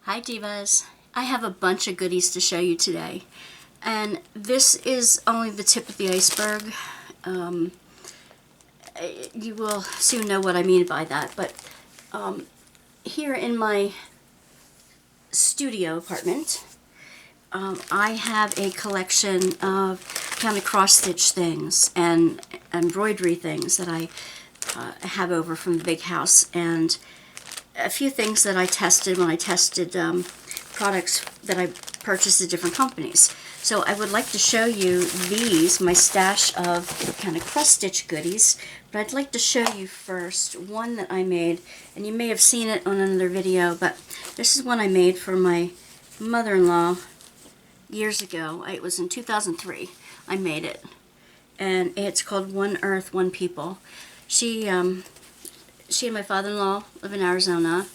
Hi Divas! I have a bunch of goodies to show you today, and this is only the tip of the iceberg. You will soon know what I mean by that, but here in my studio apartment, I have a collection of kind of cross-stitch things and embroidery things that I have over from the big house, and a few things that I tested when I tested products that I purchased at different companies. So I would like to show you these, my stash of kind of cross-stitch goodies, but I'd like to show you first one that I made, and you may have seen it on another video, but this is one I made for my mother-in-law years ago. It was in 2003 I made it, and it's called One Earth, One People. She and my father-in-law live in Arizona.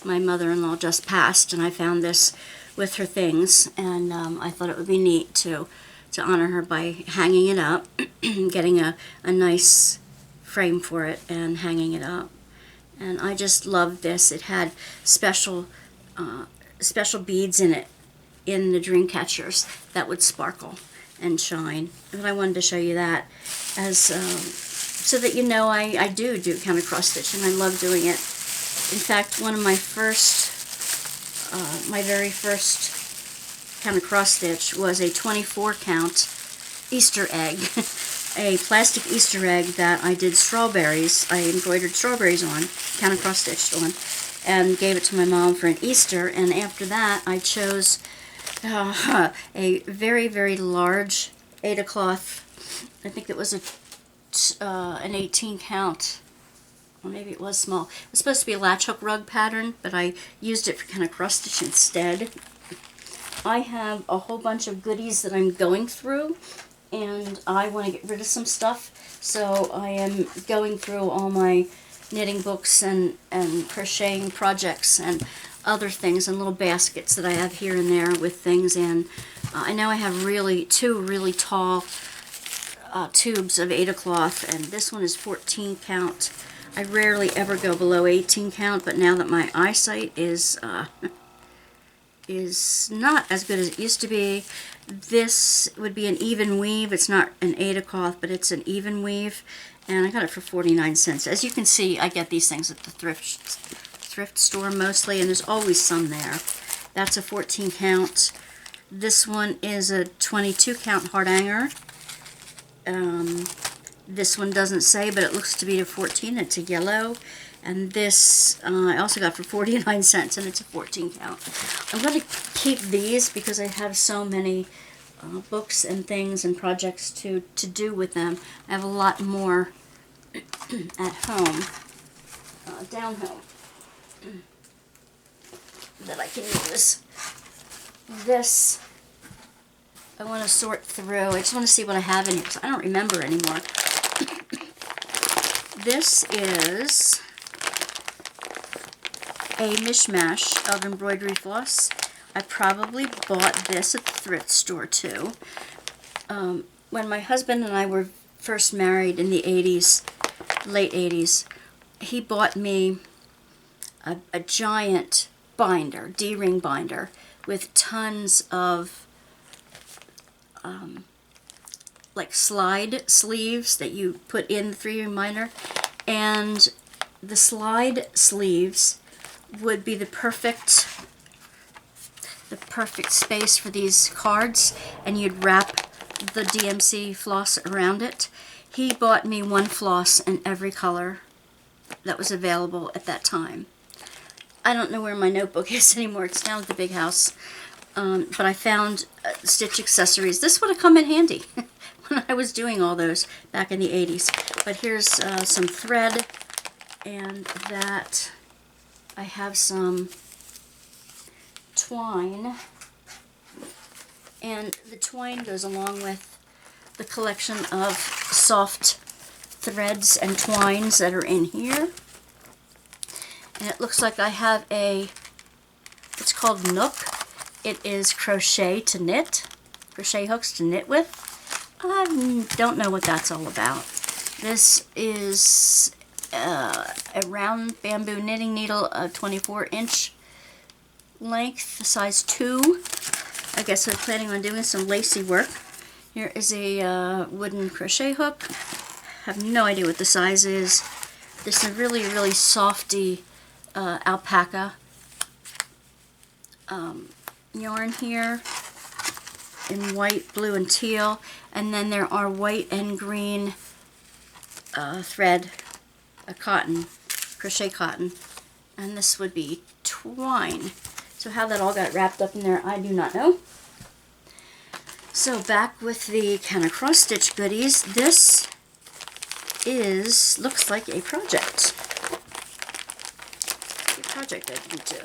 My mother-in-law just passed, and I found this with her things, and I thought it would be neat to honor her by hanging it up, getting a nice frame for it and hanging it up. And I just loved this. It had special beads in it, in the dream catchers, that would sparkle and shine. And I wanted to show you that as so that you know I do kind of cross stitch, and I love doing it. In fact, one of my very first kind of cross stitch was a 24 count Easter egg, a plastic Easter egg that I did strawberries. I embroidered strawberries on, kind of cross stitched on, and gave it to my mom for an Easter. And after that, I chose a very, very large Ada cloth. I think it was an 18 count, or maybe it was small. It was supposed to be a latch hook rug pattern, but I used it for kind of cross stitch instead. I have a whole bunch of goodies that I'm going through, and I want to get rid of some stuff, so I am going through all my knitting books and crocheting projects and other things, and little baskets that I have here and there with things in. I know I have two really tall tubes of Ada cloth, and this one is 14 count. I rarely ever go below 18 count, but now that my eyesight is not as good as it used to be, this would be an even weave. It's not an Ada cloth, but it's an even weave, and I got it for 49 cents. As you can see, I get these things at the thrift store mostly, and there's always some there. That's a 14 count. This one is a 22 count heart hanger. This one doesn't say, but it looks to be a 14. It's a yellow. And this I also got for 49 cents, and it's a 14 count. I'm going to keep these because I have so many books and things and projects to do with them. I have a lot more at home, down home, that I can use. This I want to sort through. I just want to see what I have in here because I don't remember anymore. This is a mishmash of embroidery floss. I probably bought this at the thrift store too. When my husband and I were first married in the 80s, late 80s, he bought me a giant binder, D-ring binder, with tons of like slide sleeves that you put in the 3-ring binder, and the slide sleeves would be the perfect space for these cards, and you'd wrap the DMC floss around it. He bought me one floss in every color that was available at that time. I don't know where my notebook is anymore. It's down at the big house. But I found stitch accessories. This would have come in handy when I was doing all those back in the 80s. But here's some thread, and that I have some twine. And the twine goes along with the collection of soft threads and twines that are in here. And it looks like I have it's called Nook. It is crochet to knit, crochet hooks to knit with. I don't know what that's all about. This is a round bamboo knitting needle, a 24-inch length, size 2. I guess I'm planning on doing some lacy work. Here is a wooden crochet hook. Have no idea what the size is. There's some really, really softy alpaca yarn here in white, blue, and teal. And then there are white and green thread, cotton, crochet cotton. And this would be twine. So how that all got wrapped up in there, I do not know. So back with the kind of cross stitch goodies. This looks like a project. A project I can do.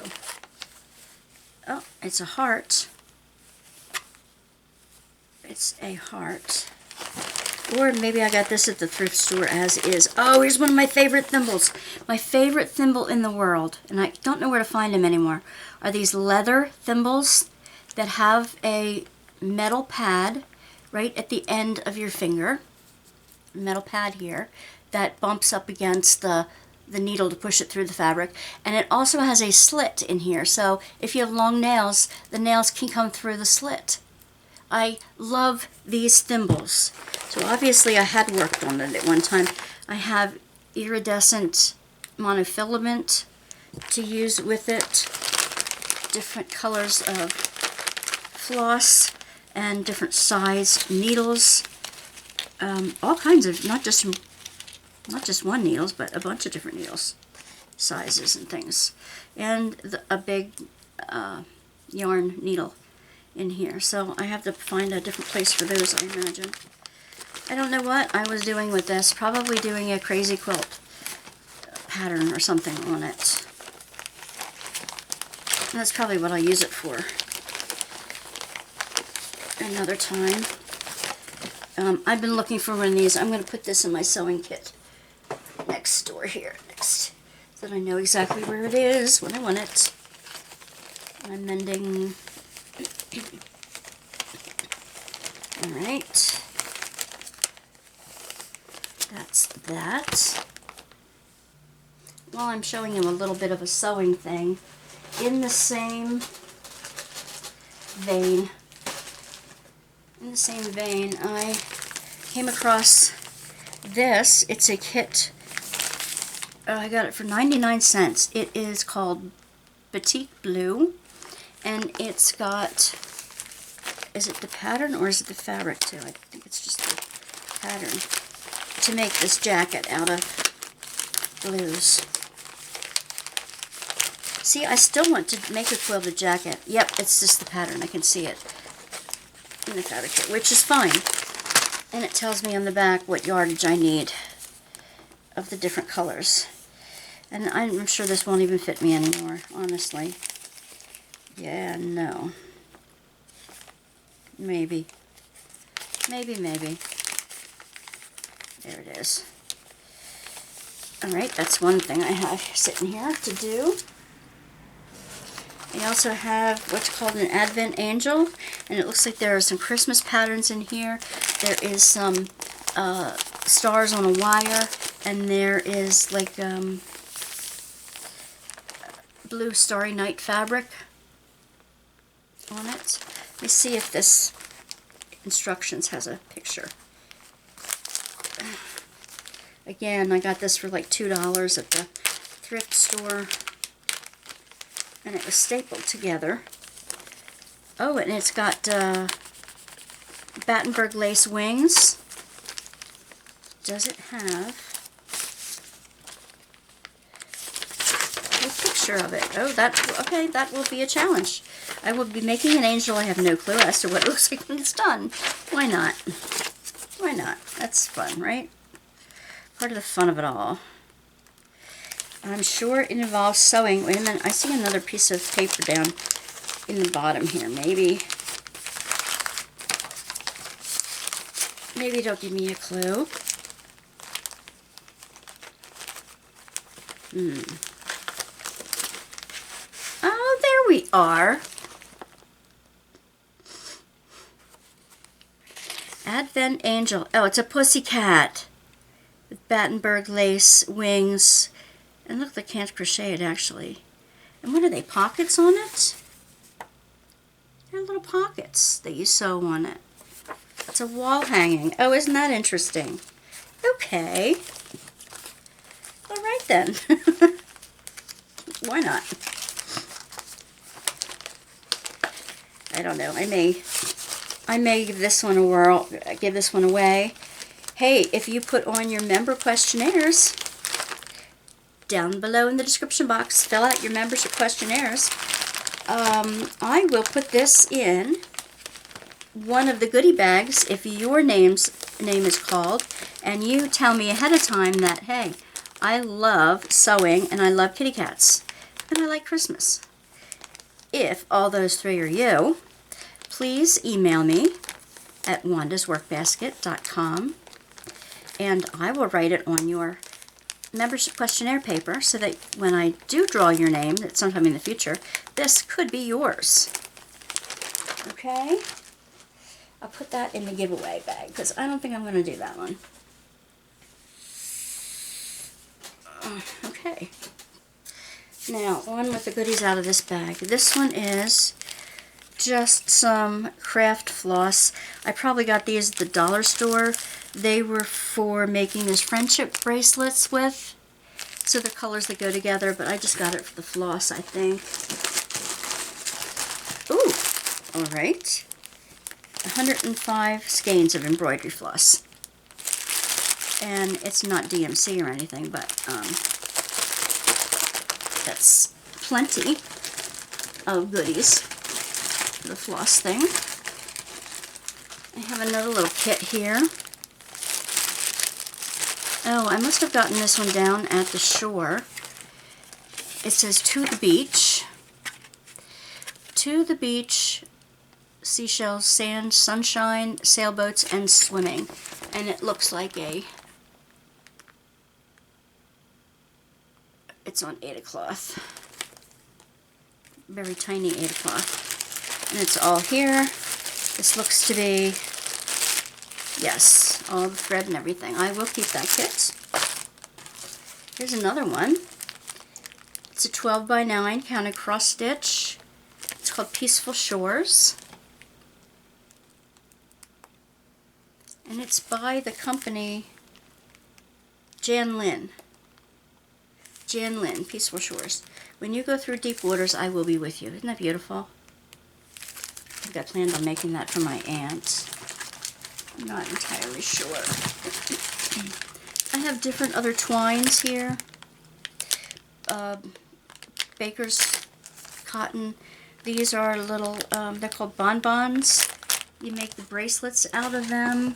Oh, it's a heart. It's a heart. Or maybe I got this at the thrift store as is. Oh, here's one of my favorite thimbles. My favorite thimble in the world, and I don't know where to find them anymore, are these leather thimbles that have a metal pad right at the end of your finger. Metal pad here that bumps up against the needle to push it through the fabric. And it also has a slit in here, so if you have long nails, the nails can come through the slit. I love these thimbles. So obviously I had worked on it at one time. I have iridescent monofilament to use with it, different colors of floss and different sized needles, all kinds of, not just one needles, but a bunch of different needles, sizes and things, and a big yarn needle in here. So I have to find a different place for those, I imagine. I don't know what I was doing with this. Probably doing a crazy quilt pattern or something on it. And that's probably what I'll use it for another time. I've been looking for one of these. I'm going to put this in my sewing kit next door here, next, so that I know exactly where it is when I want it. I'm mending. Alright. That's that. While I'm showing you a little bit of a sewing thing, in the same vein, I came across this. It's a kit. I got it for 99 cents. It is called Batik Blue, and it's got, is it the pattern or is it the fabric too? I think it's just the pattern to make this jacket out of blues. See, I still want to make a quilted jacket. Yep, it's just the pattern. I can see it in the fabric kit, which is fine. And it tells me on the back what yardage I need of the different colors. And I'm sure this won't even fit me anymore, honestly. Yeah, no. Maybe. Maybe. There it is. Alright, that's one thing I have sitting here to do. I also have what's called an Advent Angel, and it looks like there are some Christmas patterns in here. There is some stars on a wire, and there is like blue Starry Night fabric on it. Let me see if this instructions has a picture. Again, I got this for like $2 at the thrift store, and it was stapled together. Oh, and it's got Battenberg lace wings. Does it have a picture of it? Oh, okay, that will be a challenge. I will be making an angel. I have no clue as to what it looks like when it's done. Why not? Why not? That's fun, right? Part of the fun of it all. I'm sure it involves sewing. Wait a minute, I see another piece of paper down in the bottom here. Maybe it'll give me a clue. Oh, there we are. Advent Angel. Oh, it's a pussycat with Battenberg lace wings. And look, they can't crochet it actually. And what are they, pockets on it? There are little pockets that you sew on it. It's a wall hanging. Oh, isn't that interesting? Okay. All right then. Why not? I don't know. I may give this one a whirl. Give this one away. Hey, if you put on your member questionnaires, down below in the description box, fill out your membership questionnaires. I will put this in one of the goodie bags if your name is called, and you tell me ahead of time that, hey, I love sewing and I love kitty cats and I like Christmas. If all those three are you, please email me at wandasworkbasket.com, and I will write it on your membership questionnaire paper so that when I do draw your name at sometime in the future, this could be yours. Okay? I'll put that in the giveaway bag because I don't think I'm going to do that one. Okay. Now, on with the goodies out of this bag. This one is just some craft floss. I probably got these at the dollar store. They were for making those friendship bracelets with. So the colors that go together, but I just got it for the floss, I think. Ooh, all right. 105 skeins of embroidery floss. And it's not DMC or anything, but that's plenty of goodies for the floss thing. I have another little kit here. Oh, I must have gotten this one down at the shore. It says, to the beach. To the beach, seashells, sand, sunshine, sailboats, and swimming. And it looks like it's on Ada cloth. Very tiny Ada cloth. And it's all here. This looks to be, yes, all the thread and everything. I will keep that kit. Here's another one. It's a 12 by 9 counted cross stitch. It's called Peaceful Shores. And it's by the company Jan Lin. Jan Lin, Peaceful Shores. When you go through deep waters, I will be with you. Isn't that beautiful? I think I planned on making that for my aunt. I'm not entirely sure. I have different other twines here. Baker's cotton. These are little, they're called bonbons. You make the bracelets out of them.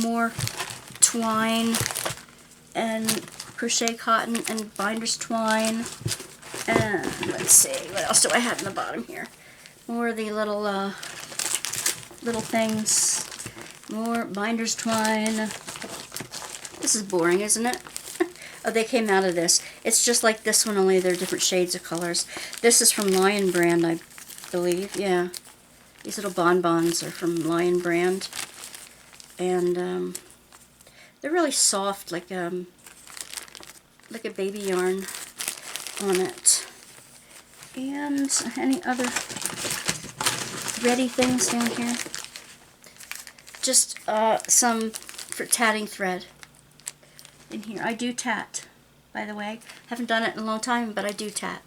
More twine and crochet cotton and binder's twine. And let's see, what else do I have in the bottom here? More of the little things. More binder's twine. This is boring, isn't it? Oh, they came out of this. It's just like this one, only they're different shades of colors. This is from Lion Brand, I believe. Yeah. These little bonbons are from Lion Brand. And they're really soft, like a baby yarn on it. And any other thready things down here? Just some for tatting thread in here. I do tat, by the way. Haven't done it in a long time, but I do tat.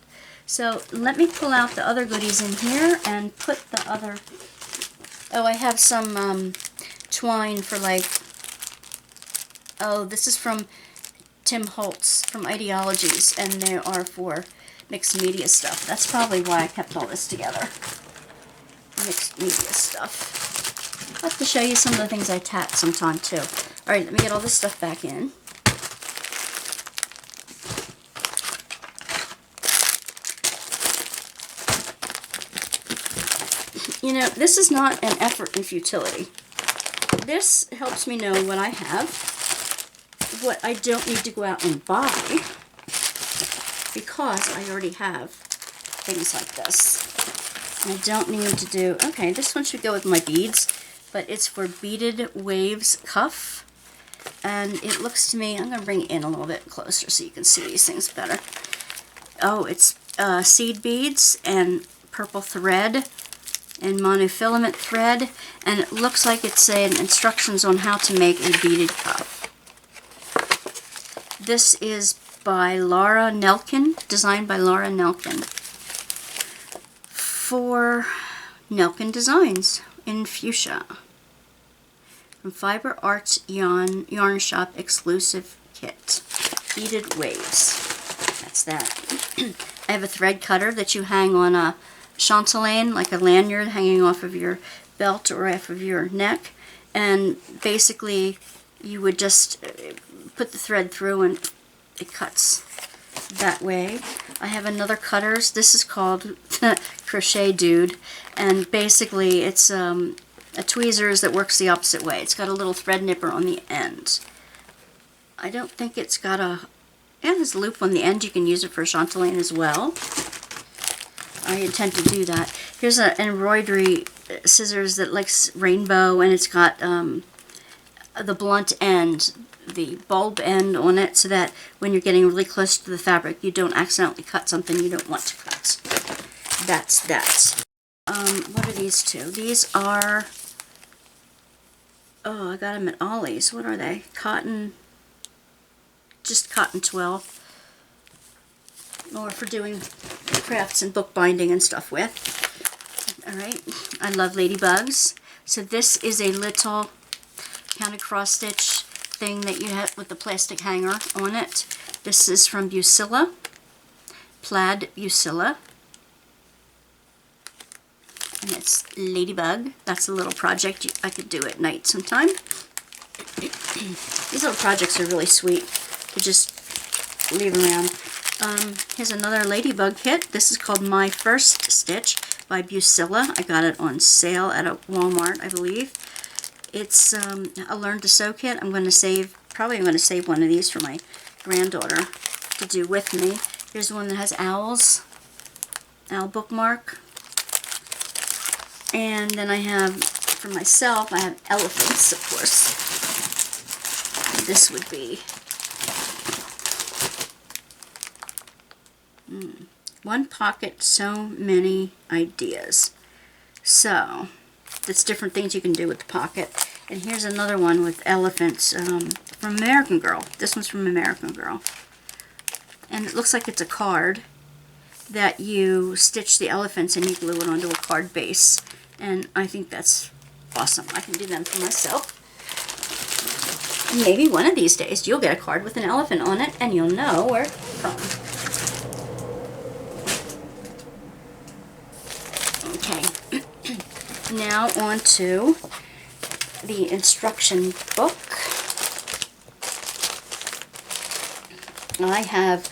So let me pull out the other goodies in here and put the other... Oh, I have some twine for like... Oh, this is from Tim Holtz from Ideologies, and they are for mixed media stuff. That's probably why I kept all this together. Mixed media stuff. I'll have to show you some of the things I tat sometime too. Alright, let me get all this stuff back in. You know, this is not an effort in futility. This helps me know what I have, what I don't need to go out and buy, because I already have things like this. I don't need to do... Okay, this one should go with my beads, but it's for Beaded Waves Cuff, and it looks to me... I'm going to bring it in a little bit closer so you can see these things better. Oh, it's seed beads and purple thread and monofilament thread, and it looks like it's saying instructions on how to make a beaded cuff. This is by Laura Nelkin, designed by Laura Nelkin, for Nelkin Designs in fuchsia. From Fiber Arts Yarn Shop exclusive kit. Beaded Waves. That's that. I have a thread cutter that you hang on a chatelaine, like a lanyard hanging off of your belt or off of your neck. And basically, you would just put the thread through and it cuts that way. I have another cutters. This is called Crochet Dude. And basically, it's a tweezers that works the opposite way. It's got a little thread nipper on the end. I don't think it's got a... And there's a loop on the end. You can use it for chatelaine as well. I intend to do that. Here's an embroidery scissors that likes rainbow, and it's got the blunt end, the bulb end on it, so that when you're getting really close to the fabric, you don't accidentally cut something you don't want to cut. That's that. What are these two? These are... Oh, I got them at Ollie's. What are they? Cotton... Just cotton twill, or for doing crafts and bookbinding and stuff with. Alright, I love Ladybugs. So this is a little kind of cross stitch thing that you have with the plastic hanger on it. This is from Busilla, Plaid Busilla. And it's Ladybug. That's a little project I could do at night sometime. These little projects are really sweet to just leave around. Here's another Ladybug kit. This is called My First Stitch by Busilla. I got it on sale at a Walmart, I believe. It's a Learn to Sew kit. I'm going to save one of these for my granddaughter to do with me. Here's one that has owls, owl bookmark. And then I have, for myself, I have elephants, of course. This would be one pocket, so many ideas. So, that's different things you can do with the pocket. And here's another one with elephants from American Girl. This one's from American Girl. And it looks like it's a card that you stitch the elephants and you glue it onto a card base. And I think that's awesome. I can do them for myself. And maybe one of these days you'll get a card with an elephant on it and you'll know where it's from. Okay. Now on to the instruction book. I have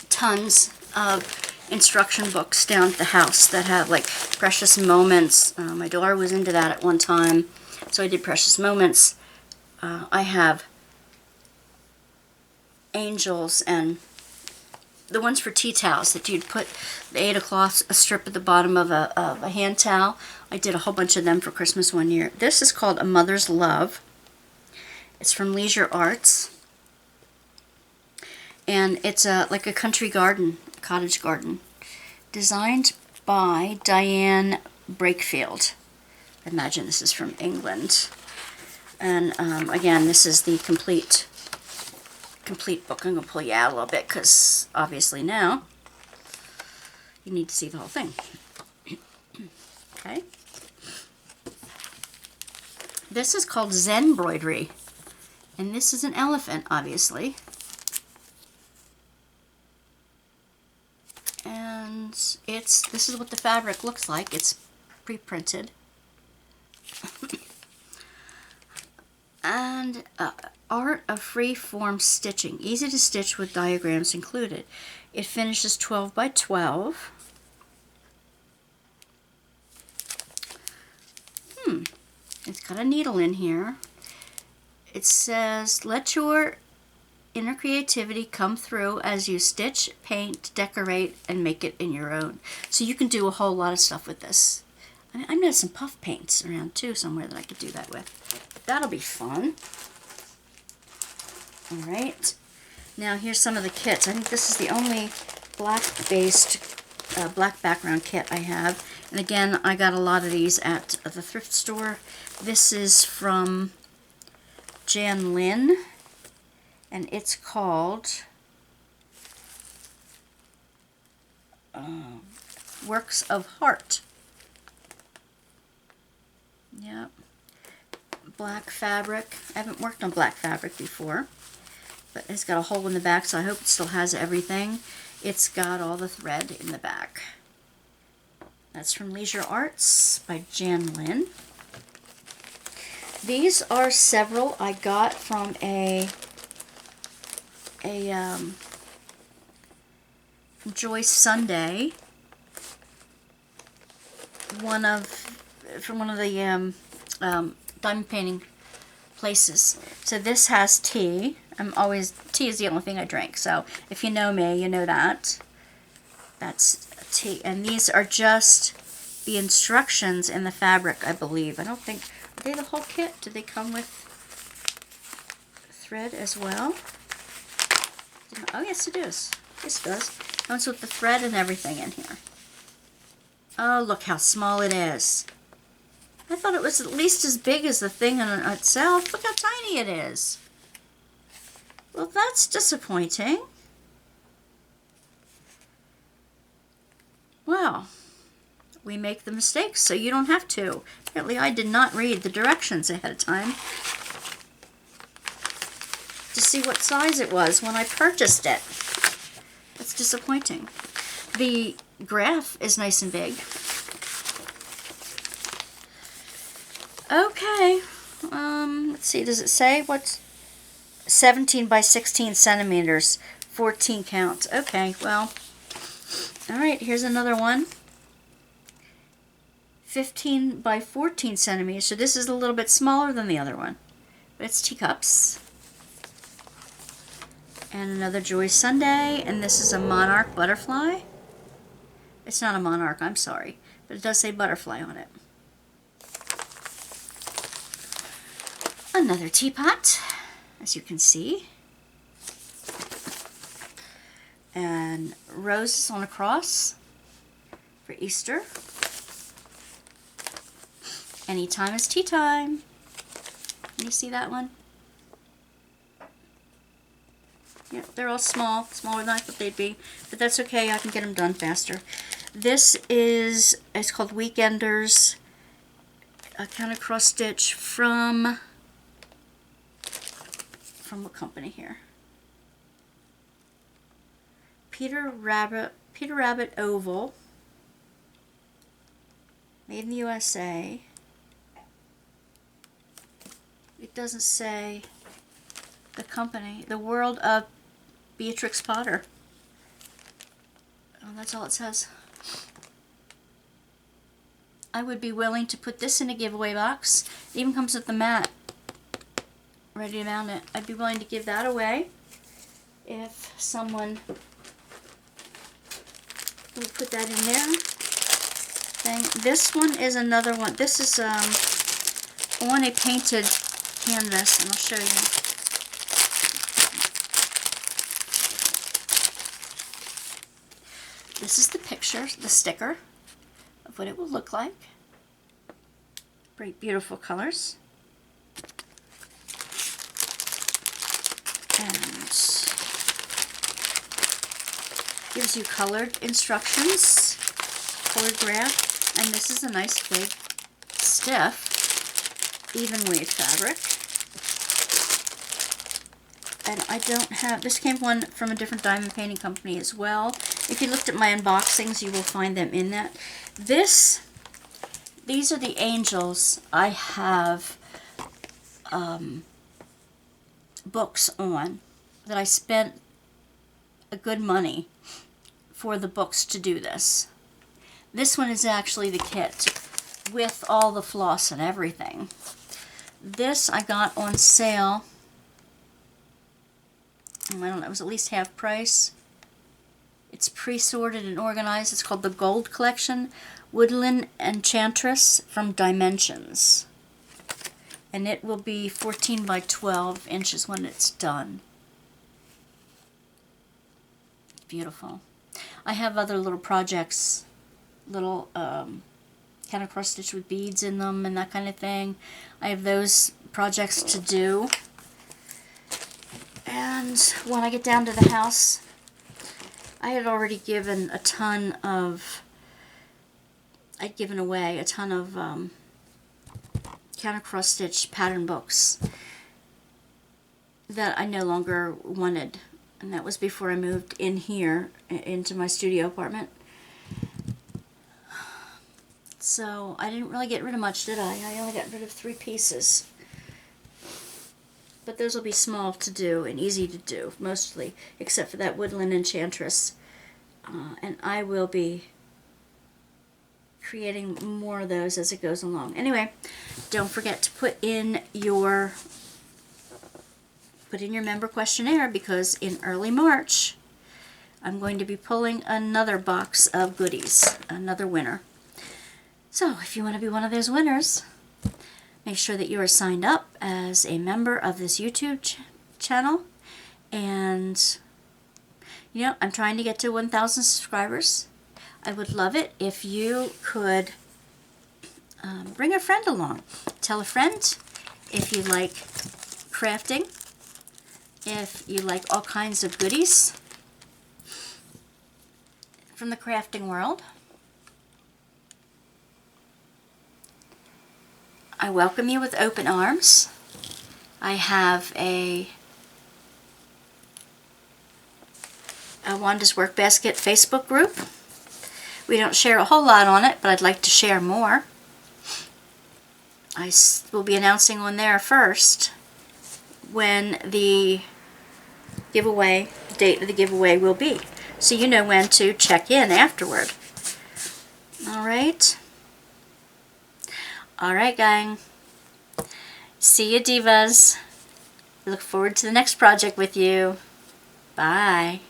tons of instruction books down at the house that have like Precious Moments. My daughter was into that at one time, so I did Precious Moments. I have Angels and the ones for tea towels that you'd put the Ada cloth, a strip at the bottom of a hand towel. I did a whole bunch of them for Christmas one year. This is called A Mother's Love. It's from Leisure Arts. And it's like a country garden, cottage garden, designed by Diane Brakefield. I imagine this is from England. And again, this is the complete book. I'm going to pull you out a little bit because obviously now you need to see the whole thing. Okay. This is called Zen Embroidery. And this is an elephant, obviously. And this is what the fabric looks like. It's pre-printed. And Art of Free-Form Stitching. Easy to stitch with diagrams included. It finishes 12 by 12. It's got a needle in here. It says, let your inner creativity come through as you stitch, paint, decorate, and make it in your own. So you can do a whole lot of stuff with this. I know some puff paints around too somewhere that I could do that with. That'll be fun. Alright. Now here's some of the kits. I think this is the only black-based black background kit I have. And again, I got a lot of these at the thrift store. This is from Jan Lynn, and it's called Works of Heart. Yep. Black fabric. I haven't worked on black fabric before, but it's got a hole in the back, so I hope it still has everything. It's got all the thread in the back. That's from Leisure Arts by Jan Lynn. These are several I got from from Joyce Sunday. From one of the diamond painting places. So this has tea. Tea is the only thing I drink. So if you know me, you know that. That's tea. And these are just the instructions in the fabric, I believe. I don't think, are they the whole kit? Do they come with thread as well? Oh yes, it is. This does. It comes with the thread and everything in here. Oh, look how small it is. I thought it was at least as big as the thing in itself. Look how tiny it is. Well, that's disappointing. Well, we make the mistakes so you don't have to. Apparently I did not read the directions ahead of time to see what size it was when I purchased it. That's disappointing. The graph is nice and big. Okay, let's see, does it say what's 17 by 16 centimeters, 14 count. Okay, well, all right, here's another one. 15 by 14 centimeters, so this is a little bit smaller than the other one, but it's teacups. And another Joy Sunday, and this is a Monarch Butterfly. It's not a Monarch, I'm sorry, but it does say Butterfly on it. Another teapot, as you can see. And roses on a cross for Easter. Anytime is tea time. Can you see that one? Yeah, they're all small, smaller than I thought they'd be, but that's okay, I can get them done faster. This is, it's called Weekenders, a kind of cross stitch from what company here? Peter Rabbit Oval, made in the USA. It doesn't say the company. The World of Beatrix Potter. Oh, that's all it says. I would be willing to put this in a giveaway box. It even comes with the mat ready to mount it. I'd be willing to give that away if someone would put that in there. This one is another one. This is on a painted canvas, and I'll show you. This is the picture, the sticker of what it will look like. Great, beautiful colors. And gives you colored instructions, colored graph, and this is a nice big, stiff, even weave fabric. And I don't have, this came from a different diamond painting company as well. If you looked at my unboxings, you will find them in that. These are the angels I have books on, that I spent a good money for the books to do this. This one is actually the kit with all the floss and everything. This I got on sale. I don't know, it was at least half price. It's pre-sorted and organized. It's called the Gold Collection, Woodland Enchantress from Dimensions. And it will be 14 by 12 inches when it's done. Beautiful. I have other little projects, little kind of cross stitch with beads in them and that kind of thing. I have those projects to do. And when I get down to the house, I had already given a ton of, I'd given away a ton of counter cross stitch pattern books that I no longer wanted. And that was before I moved in here into my studio apartment. So I didn't really get rid of much, did I? I only got rid of 3 pieces. But those will be small to do and easy to do, mostly, except for that Woodland Enchantress. And I will be creating more of those as it goes along. Anyway, don't forget to put in your member questionnaire, because in early March I'm going to be pulling another box of goodies, another winner. So if you want to be one of those winners, make sure that you are signed up as a member of this YouTube channel. And, you know, I'm trying to get to 1,000 subscribers. I would love it if you could bring a friend along. Tell a friend if you like crafting, if you like all kinds of goodies from the crafting world. I welcome you with open arms. I have a Wandasworkbasket Facebook group. We don't share a whole lot on it, but I'd like to share more. I will be announcing on there first when the giveaway, the date of the giveaway will be, so you know when to check in afterward. Alright? Alright, gang. See you, divas. Look forward to the next project with you. Bye.